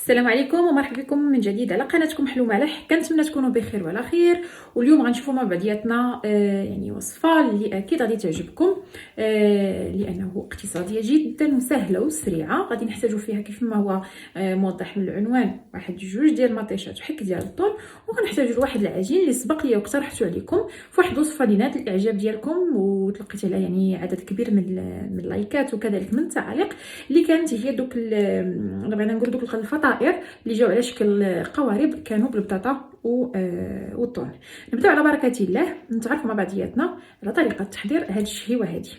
السلام عليكم ومرحبا بكم من جديد على قناتكم حلو مالح. كنتمنى تكونوا بخير وعلى خير. واليوم غنشوفوا مع بعضياتنا يعني وصفه اللي اكيد غادي تعجبكم لانه اقتصاديه جدا وسهله وسريعه. غادي نحتاجوا فيها كيف ما هو موضح من العنوان واحد جوج ديال المطيشات وحك ديال الطون، وغنحتاجوا لواحد العجين اللي سبق لي واقترحته عليكم في واحد وصفه اللي نالت الاعجاب ديالكم وتلقيت عليها يعني عدد كبير من اللايكات وكذلك من التعاليق، اللي كانت هي دوك بغينا نقول دوك الفطائر اللي جاو على شكل قوارب كانوا بالبطاطا والطون. نبداو على بركه الله نتعرفوا مع بعضياتنا على طريقه تحضير هاد الشهيوه هادي.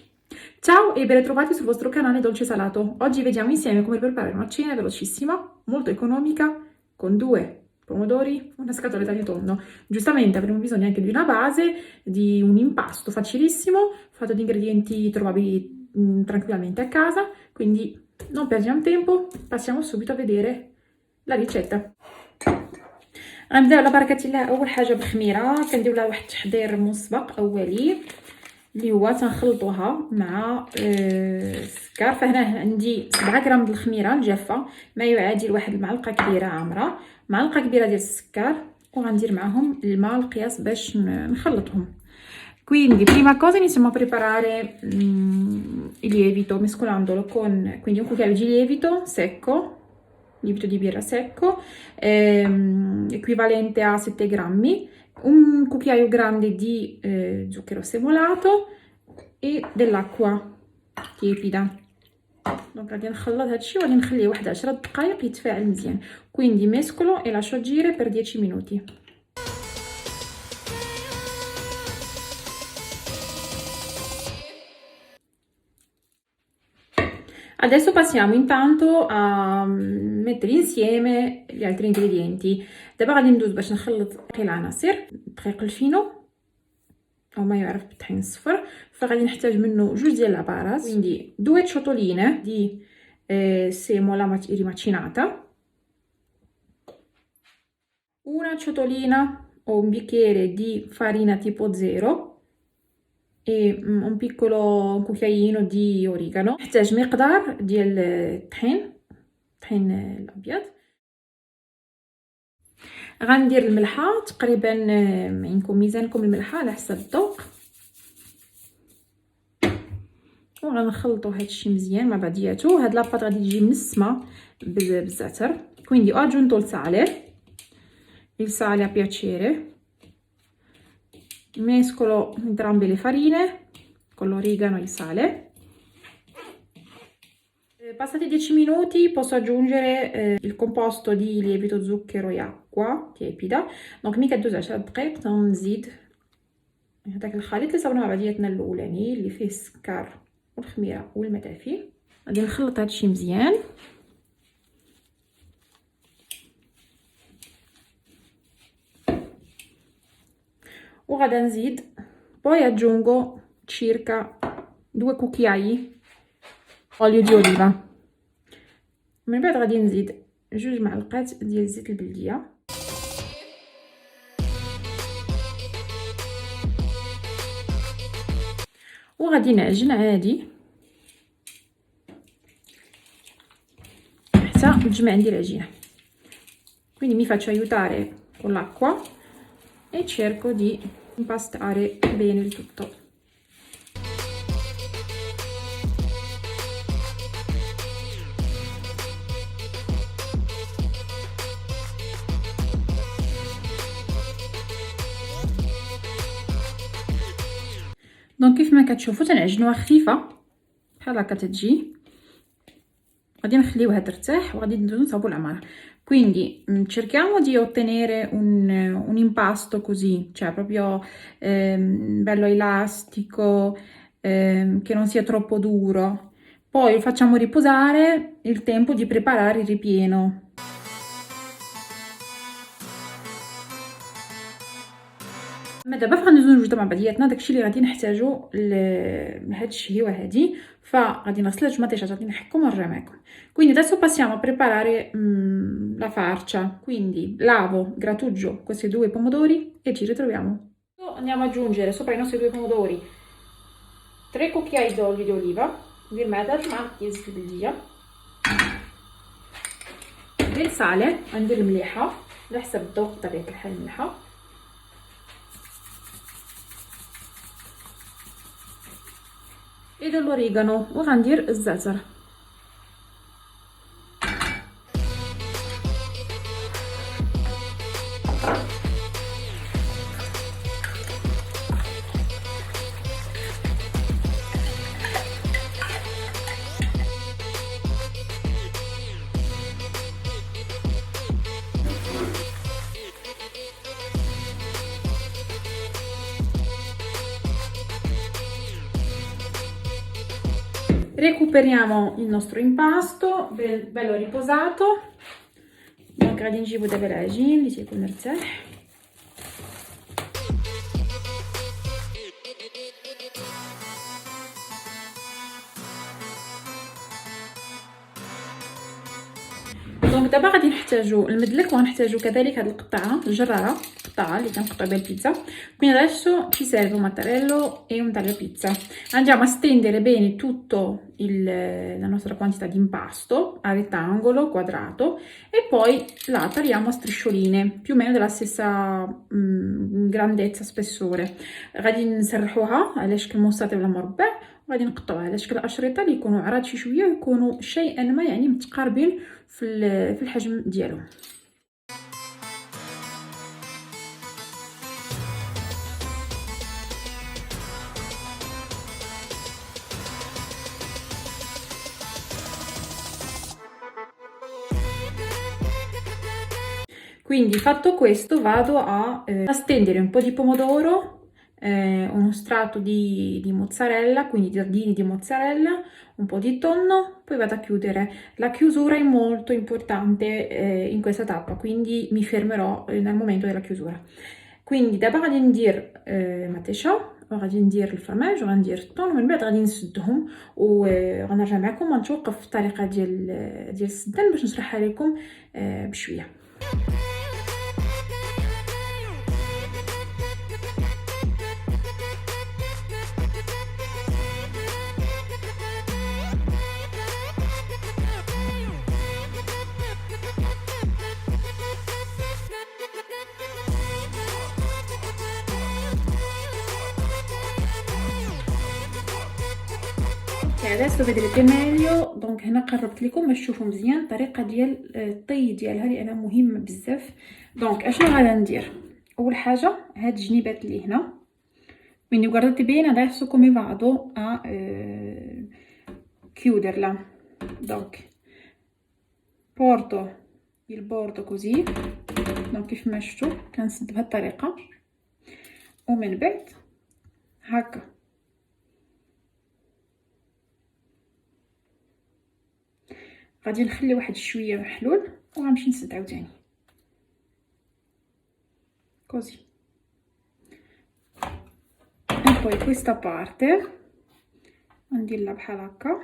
Ciao e ben ritrovati sul vostro canale Dolce Salato. Oggi vediamo insieme come preparare una cena velocissima, molto economica, con 2 pomodori, una scatoletta di tonno. Giustamente avremo bisogno anche di una base, di un impasto facilissimo, fatto di ingredienti trovabili tranquillamente a casa, quindi non perdiamo tempo, passiamo subito a vedere la ricetta. غنبداو على بركه الله. اول حاجه بالخميره كندير لها واحد التحضير مسبق اولي اللي هو تنخلطوها مع السكر. فهنا عندي 7 غرام د الخميره الجافه، ما يعادل واحد المعلقه كبيره عامره، معلقه كبيره ديال السكر، وغندير معاهم الماء القياس باش نخلطهم. Quindi prima cosa iniziamo a preparare il lievito mescolandolo con quindi un cucchiaio di lievito secco, lievito di birra secco, equivalente a 7 grammi, un cucchiaio grande di zucchero semolato e dell'acqua tiepida. دونك غادي نخلط هادشي وغادي نخليه واحد 10 دقائق يتفاعل مزيان. Quindi mescolo e lascio agire per 10 minuti. Adesso passiamo intanto a mettere insieme gli altri ingredienti. دابا غادي ندوز باش نخلط باقي العناصر. الدقيق الفينو او ما يعرف بالطحين الصفر، فغادي نحتاج منه 2 ديال العبارات، quindi 2 ciotoline di semola rimacinata, una ciotolina o un bicchiere di farina tipo 0 e un piccolo cucchiaino di origano. نحتاج مقدار ديال الطحين الابيض. غندير الملحه تقريبا عندكم ميزانكم الملحه على حسب الذوق، وغنخلطوا هادشي مزيان مع بعضياتو. هاد لاباط غادي تجي منسمه بالزعتر. quindi ho aggiunto il sale a piacere. Mescolo entrambe le farine con l'origano e il sale. Passati 10 minuti posso aggiungere il composto di lievito, zucchero e acqua tiepida. دونك ملي كدوز 10 دقائق تنزيد هذاك الخليط اللي صاوبنا مع بعضياتنا الاولاني اللي فيه السكر والخميره والماء دافي. غادي نخلط هادشي مزيان. وغادا نزيد poi aggiungo circa 2 cucchiai olio di oliva. من بعد غادي نزيد 2 معلقات ديال زيت البلديه. وغادي نعجن عادي حتى نجمع عندي العجينه. quindi mi faccio aiutare con l'acqua e cerco di impastare bene il tutto. دونك كيف ما كتشوفوا تنعجنوها خفيفه بحال هكا تتجي. غادي نخليوها ترتاح وغادي ندوزو نصاوبو العمر. Quindi cerchiamo di ottenere un impasto così, cioè proprio bello elastico, che non sia troppo duro. Poi lo facciamo riposare il tempo di preparare il ripieno. دابا فغندوزو نوجدو مع بعضياتنا داكشي اللي غادي نحتاجو لهاد الشهيوه هادي. فغادي نغسل هاد المطيشات غادي نحكهم ونرجع معكم. Quindi adesso passiamo a preparare la farcia. Quindi lavo, grattuggio questi 2 pomodori e ci ritroviamo. Andiamo ad aggiungere sopra i nostri 2 pomodori 3 cucchiai d'olio di oliva, bir معدات مع كيس البلديه، غير صالح، غندير المليحه على حسب الذوق بطبيعه الحال المليحه، اذا الاوريغانو، وغندير الزعتر. Recuperiamo il nostro impasto bello riposato. دونك غادي نجيبو دابا العجين اللي تيكون مرتاح. دونك دابا غادي نحتاجو المدلك، وغنحتاجو كذلك هاد القطعه الجراره، القطعه اللي كنقطعو بها البيتزا. Quindi adesso ci serve un mattarello e un tagliapizza. Andiamo a stendere bene tutto la nostra quantità di impasto a rettangolo quadrato e poi la tagliamo a striscioline più o meno della stessa grandezza, spessore. غادي نسرحوها على شكل مستطيل ولا مربع، وغادي نقطعوها على شكل اشرطه اللي يكونوا عراض شي شويه ويكونوا شيئا ما يعني متقاربين في الحجم ديالهم. Quindi fatto questo vado a stendere un po' di pomodoro, uno strato di mozzarella, quindi giardini di mozzarella, un po' di tonno, poi vado a chiudere. La chiusura è molto importante in questa tappa, quindi mi fermerò nel momento della chiusura. quindi دابا غادي ندير مطيشه وغادي ندير الفرماج وغندير الطون، ومن بعد غادي نسدهم وغنرجع معكم ونتوقف في الطريقه ديال السدان باش نشرحها لكم بشويه. adesso vedrete meglio. دونك هنا قربت لكم باش تشوفوا مزيان الطريقه ديال الطي ديالها لانها مهمه بزاف. دونك اشنو غادي ندير؟ اول حاجه هاد الجنيبات اللي هنا quindi guardate bene adesso come vado a chiuderla. donc porto il bordo così دونك كيف ما شفتوا كنسد بهاد الطريقه ومن بعد هكا غادي نخلي واحد شويه محلول وغنمشي نسد عاوتاني così. e poi questa parte نديرلا بحال هكا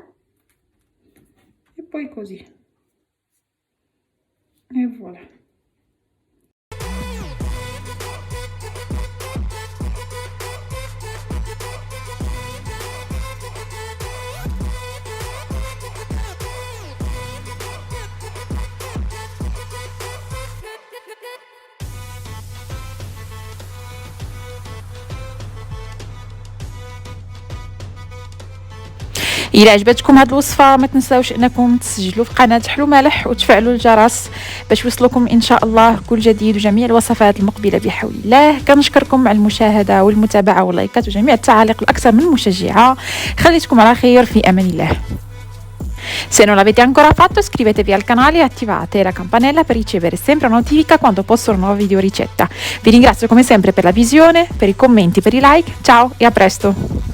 e poi così e voilà. إلا عجبتكم هذه الوصفه ما تنساوش انكم تسجلوا في قناه حلو مالح وتفعلوا الجرس باش يوصلكم ان شاء الله كل جديد وجميع الوصفات المقبله بحول الله. كنشكركم على المشاهده والمتابعه واللايكات وجميع التعاليق الاكثر من مشجعه. خليتكم على خير في امان الله. Se non l'avete ancora fatto iscrivetevi al canale e attivate la campanella per ricevere sempre una notifica quando posto una nuova video ricetta. Vi ringrazio come sempre per la visione, per i commenti, per i like. Ciao e a presto!